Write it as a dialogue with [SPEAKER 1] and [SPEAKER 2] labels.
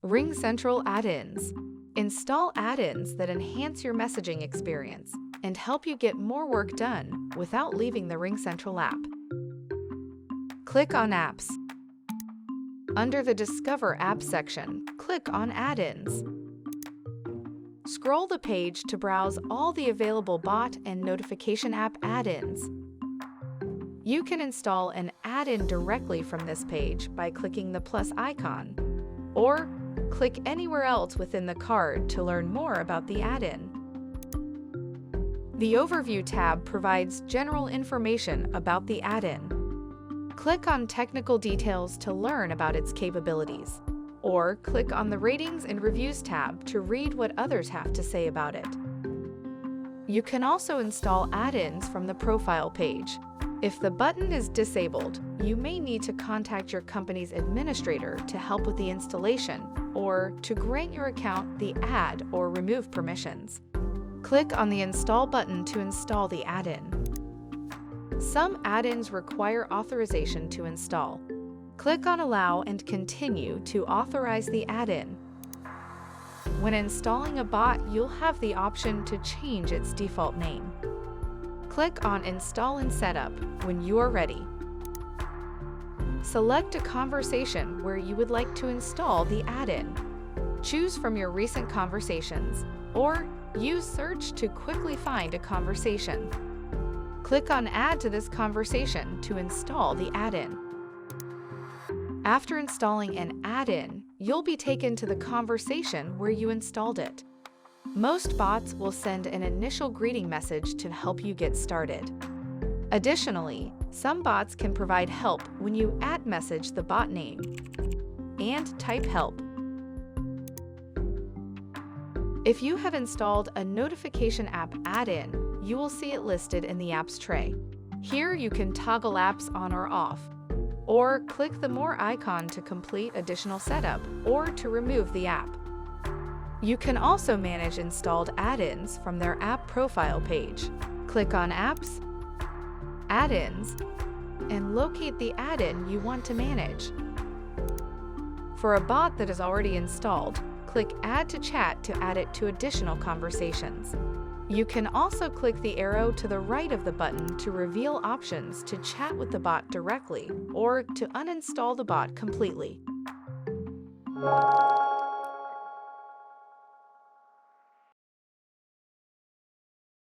[SPEAKER 1] RingCentral add-ins. Install add-ins that enhance your messaging experience and help you get more work done without leaving the RingCentral app. Click on Apps. Under the Discover Apps section, click on Add-ins. Scroll the page to browse all the available bot and notification app add-ins. You can install an add-in directly from this page by clicking the plus icon, or click anywhere else within the card to learn more about the add-in. The Overview tab provides general information about the add-in. Click on Technical Details to learn about its capabilities, or click on the Ratings and Reviews tab to read what others have to say about it. You can also install add-ins from the Profile page. If the button is disabled, you may need to contact your company's administrator to help with the installation or to grant your account the add or remove permissions. Click on the Install button to install the add-in. Some add-ins require authorization to install. Click on Allow and Continue to authorize the add-in. When installing a bot, you'll have the option to change its default name. Click on Install and Setup when you are ready. Select a conversation where you would like to install the add-in. Choose from your recent conversations, or use Search to quickly find a conversation. Click on Add to this conversation to install the add-in. After installing an add-in, you'll be taken to the conversation where you installed it. Most bots will send an initial greeting message to help you get started. Additionally, some bots can provide help when you @message the bot name and type help. If you have installed a notification app add-in, you will see it listed in the apps tray. Here you can toggle apps on or off, or click the More icon to complete additional setup or to remove the app. You can also manage installed add-ins from their app profile page. Click on Apps, Add-ins, and locate the add-in you want to manage. For a bot that is already installed, click Add to Chat to add it to additional conversations. You can also click the arrow to the right of the button to reveal options to chat with the bot directly or to uninstall the bot completely.